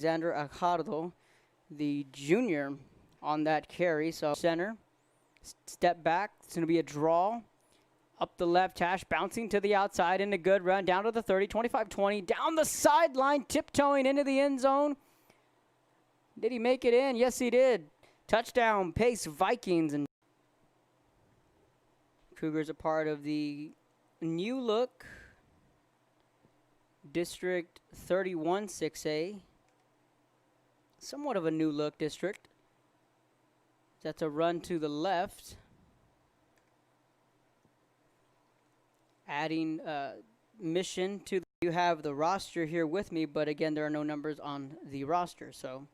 Alexander Ajardo, the junior, on that carry. So center, step back. It's going to be a draw. Up the left hash, bouncing to the outside in a good run. Down to the 30, 25-20. Down the sideline, tiptoeing into the end zone. Did he make it in? Yes, he did. Touchdown, Pace Vikings. And Cougars are part of the new look District 31 6A. Somewhat of a new look district. That's a run to the left. Adding mission to you have the roster here with me, but again, there are no numbers on the roster. So,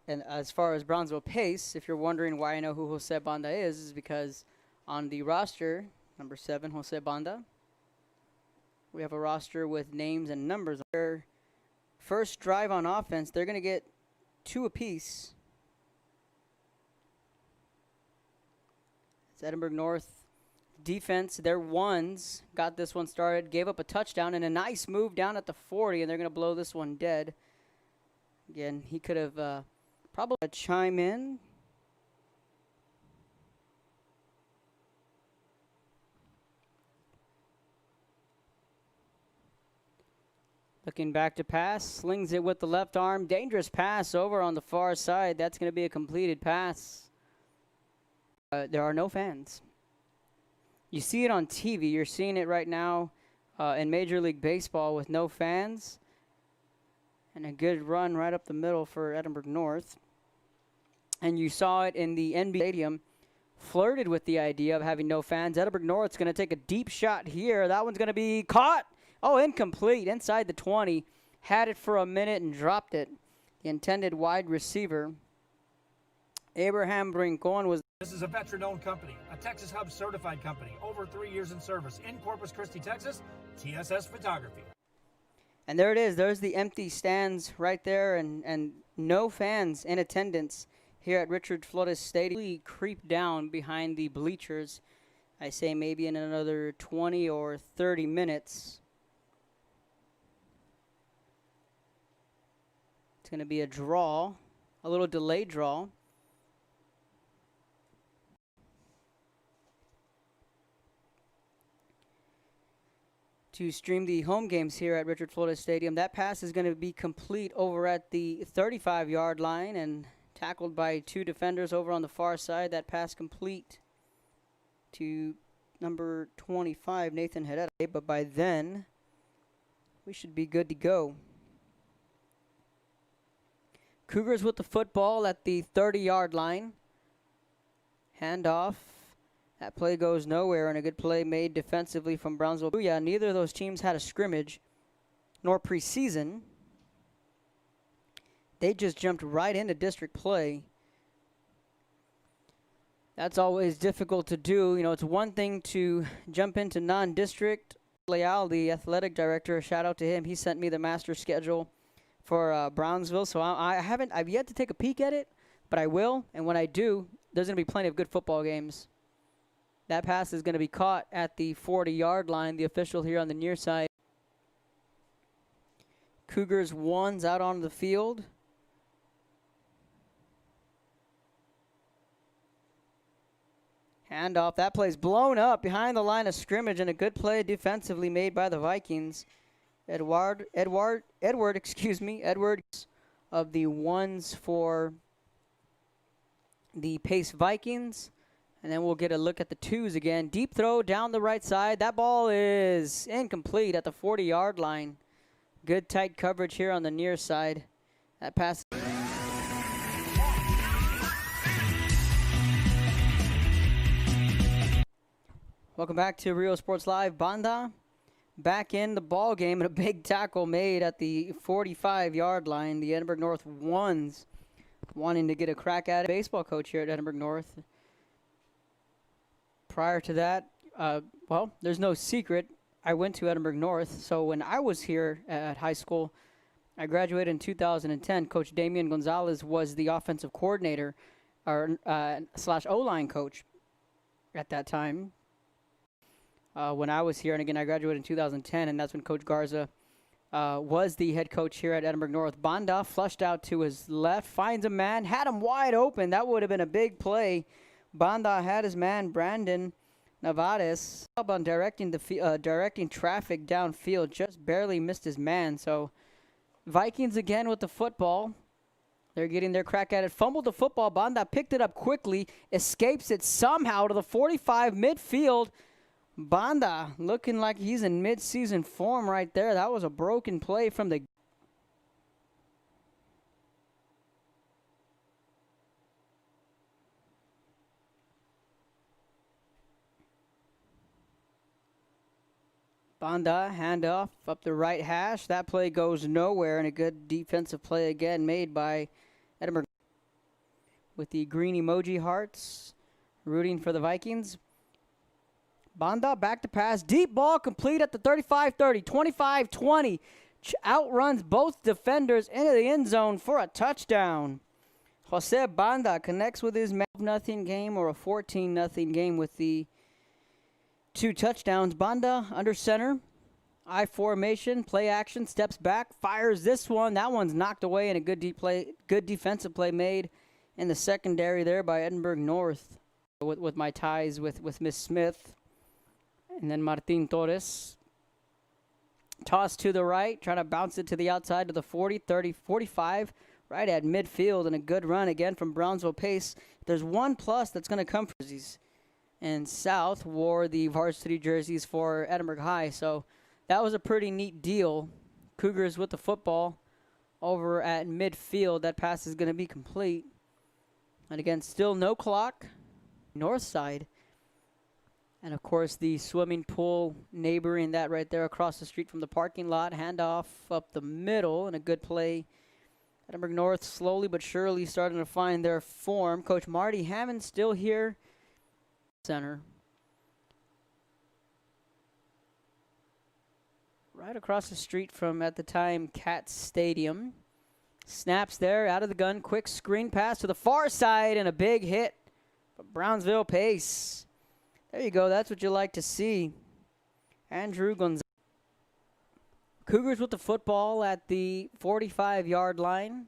and as far as Brownsville Pace, if you're wondering why I know who Jose Banda is because on the roster, number 7, Jose Banda, we have a roster with names and numbers. Their first drive on offense, they're going to get 2 apiece. It's Edinburg North. Defense, their ones got this one started, gave up a touchdown, and a nice move down at the 40, and they're going to blow this one dead. Again, he could have probably chime in. Looking back to pass, slings it with the left arm. Dangerous pass over on the far side. That's going to be a completed pass. There are no fans. You see it on TV. You're seeing it right now in Major League Baseball with no fans. And a good run right up the middle for Edinburg North. And you saw it in the NBA Stadium. Flirted with the idea of having no fans. Edinburg North's going to take a deep shot here. That one's going to be caught. Oh, incomplete. Inside the 20. Had it for a minute and dropped it. The intended wide receiver, Abraham Brincon, was... This is a veteran-owned company, a Texas Hub certified company, over 3 years in service in Corpus Christi, Texas, TSS Photography. And there it is. There's the empty stands right there and no fans in attendance here at Richard Flores Stadium. Really creep down behind the bleachers. I say maybe in another 20 or 30 minutes. It's going to be a draw, a little delayed draw. To stream the home games here at Richard Flores Stadium. That pass is going to be complete over at the 35-yard line and tackled by 2 defenders over on the far side. That pass complete to number 25, Nathan Herrera. But by then, we should be good to go. Cougars with the football at the 30-yard line. Handoff. That play goes nowhere, and a good play made defensively from Brownsville. Yeah, neither of those teams had a scrimmage, nor preseason. They just jumped right into district play. That's always difficult to do. You know, it's one thing to jump into non-district. Leal, the athletic director, a shout out to him. He sent me the master schedule for Brownsville, so I've yet to take a peek at it, but I will. And when I do, there's going to be plenty of good football games. That pass is going to be caught at the 40-yard line. The official here on the near side. Cougars ones out on the field. Handoff. That play's blown up behind the line of scrimmage, and a good play defensively made by the Vikings. Edward of the ones for the Pace Vikings. And then we'll get a look at the 2s again. Deep throw down the right side. That ball is incomplete at the 40-yard line. Good tight coverage here on the near side. That pass. Welcome back to Rio Sports Live. Banda back in the ball game, and a big tackle made at the 45-yard line. The Edinburg North ones wanting to get a crack at it. Baseball coach here at Edinburg North. Prior to that, well, there's no secret. I went to Edinburg North, so when I was here at high school, I graduated in 2010. Coach Damian Gonzalez was the offensive coordinator or slash O-line coach at that time. When I was here, and again, I graduated in 2010, and that's when Coach Garza was the head coach here at Edinburg North. Banda flushed out to his left, finds a man, had him wide open. That would have been a big play. Banda had his man, Brandon Navares, on directing traffic downfield, just barely missed his man. So Vikings again with the football. They're getting their crack at it. Fumbled the football. Banda picked it up quickly, escapes it somehow to the 45 midfield. Banda looking like he's in mid-season form right there. That was a broken play from the... Banda, handoff up the right hash. That play goes nowhere, and a good defensive play again made by Edinburg. With the green emoji hearts, rooting for the Vikings. Banda back to pass. Deep ball complete at the 35-30, 25-20. Outruns both defenders into the end zone for a touchdown. Jose Banda connects with his 12-0 game or a 14-0 game with the 2 touchdowns. Banda under center. I formation, play action, steps back, fires this one. That one's knocked away, and a good defensive play made in the secondary there by Edinburg North. With my ties with Miss Smith. And then Martin Torres. Toss to the right, trying to bounce it to the outside to the 40, 30, 45, right at midfield, and a good run again from Brownsville Pace. There's one plus that's going to come from jerseys. And South wore the varsity jerseys for Edinburg High, so that was a pretty neat deal. Cougars with the football over at midfield. That pass is going to be complete. And again, still no clock. North side. And, of course, the swimming pool neighboring that right there across the street from the parking lot. Handoff up the middle, and a good play. Edinburg North slowly but surely starting to find their form. Coach Marty Hammond still here. Center. Right across the street from, at the time, Cat Stadium. Snaps there, out of the gun. Quick screen pass to the far side, and a big hit from Brownsville Pace. There you go. That's what you like to see. Andrew Gonzalez. Cougars with the football at the 45-yard line.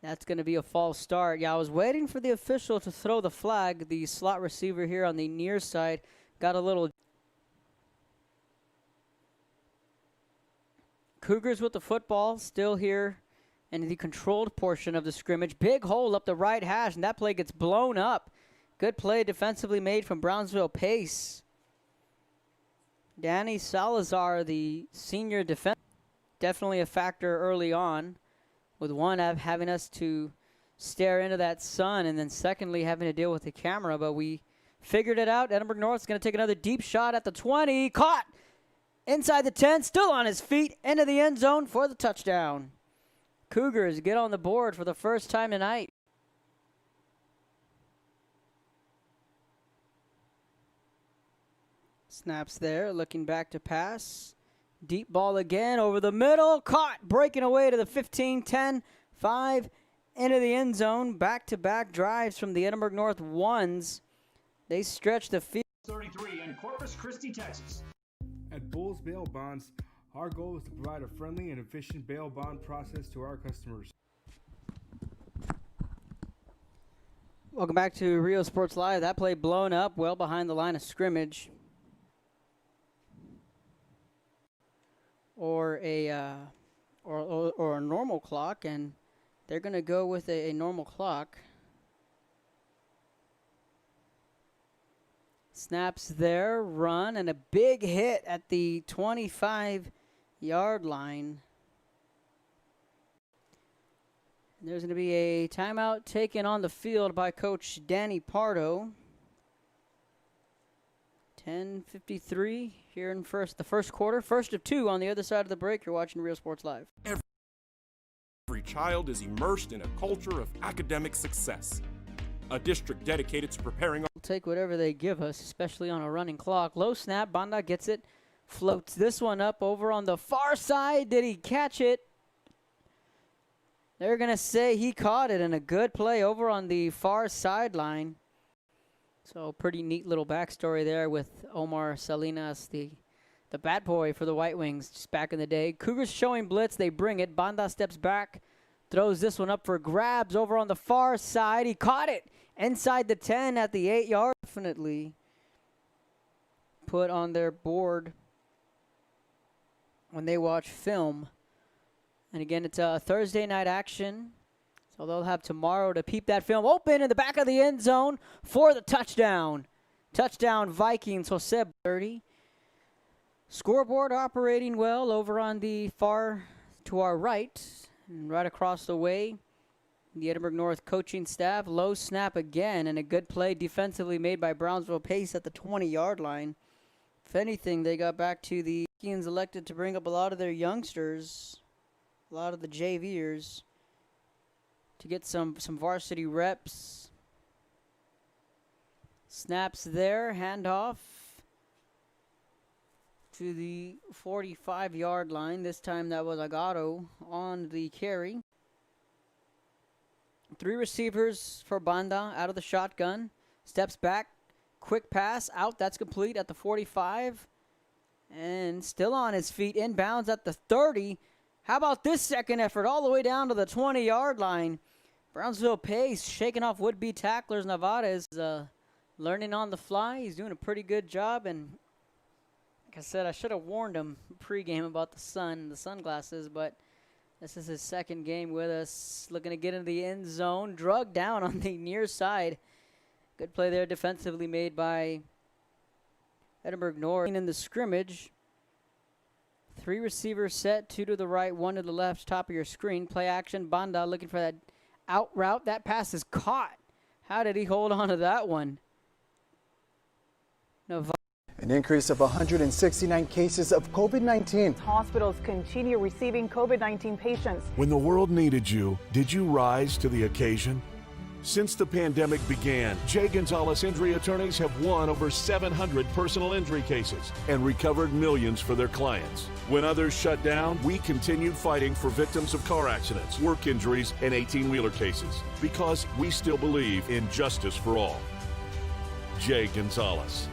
That's going to be a false start. Yeah, I was waiting for the official to throw the flag. The slot receiver here on the near side got a little... Cougars with the football still here in the controlled portion of the scrimmage. Big hole up the right hash, and that play gets blown up. Good play defensively made from Brownsville Pace. Danny Salazar, the senior defense, definitely a factor early on, with one having us to stare into that sun, and then secondly having to deal with the camera. But we figured it out. Edinburg North's going to take another deep shot at the 20. Caught inside the 10, still on his feet, into the end zone for the touchdown. Cougars get on the board for the first time tonight. Snaps there, looking back to pass. Deep ball again over the middle. Caught, breaking away to the 15, 10, 5, into the end zone. Back-to-back drives from the Edinburg North ones. They stretch the field. 33 in Corpus Christi, Texas. At Bulls Bail Bonds, our goal is to provide a friendly and efficient bail bond process to our customers. Welcome back to Rio Sports Live. That play blown up well behind the line of scrimmage. Or a normal clock, and they're going to go with a normal clock. Snaps there, run, and a big hit at the 25-yard line. There's going to be a timeout taken on the field by Coach Danny Pardo. 10:53 here in the first quarter. First of 2 on the other side of the break. You're watching Real Sports Live. Every child is immersed in a culture of academic success. A district dedicated to preparing... We'll take whatever they give us, especially on a running clock. Low snap. Banda gets it. Floats this one up over on the far side. Did he catch it? They're going to say he caught it, and a good play over on the far sideline. So pretty neat little backstory there with Omar Salinas, the the bat boy for the White Wings just back in the day. Cougars showing blitz. They bring it. Banda steps back, throws this one up for grabs over on the far side. He caught it inside the 10 at the 8-yard. Definitely put on their board when they watch film. And again, it's a Thursday night action. So they'll have tomorrow to peep that film. Open in the back of the end zone for the touchdown. Touchdown Vikings, Jose 30. Scoreboard operating well over on the far to our right. And right across the way, the Edinburg North coaching staff. Low snap again, and a good play defensively made by Brownsville Pace at the 20-yard line. If anything, they got back to the Vikings elected to bring up a lot of their youngsters, a lot of the JVers, to get some varsity reps. Snaps there, handoff to the 45-yard line. This time that was Agaro on the carry. 3 receivers for Banda out of the shotgun. Steps back, quick pass out. That's complete at the 45. And still on his feet, inbounds at the 30. How about this second effort all the way down to the 20-yard line? Brownsville Pace shaking off would-be tacklers. Navarez learning on the fly. He's doing a pretty good job. And like I said, I should have warned him pregame about the sunglasses, but this is his second game with us. Looking to get into the end zone. Drug down on the near side. Good play there defensively made by Edinburg North. In the scrimmage, 3 receivers set, 2 to the right, 1 to the left, top of your screen. Play action, Banda looking for that out route. That pass is caught. How did he hold on to that one? An increase of 169 cases of COVID-19. Hospitals continue receiving COVID-19 patients. When the world needed you, did you rise to the occasion? Since the pandemic began, Jay Gonzalez injury attorneys have won over 700 personal injury cases and recovered millions for their clients. When others shut down, we continued fighting for victims of car accidents, work injuries, and 18-wheeler cases because we still believe in justice for all. Jay Gonzalez.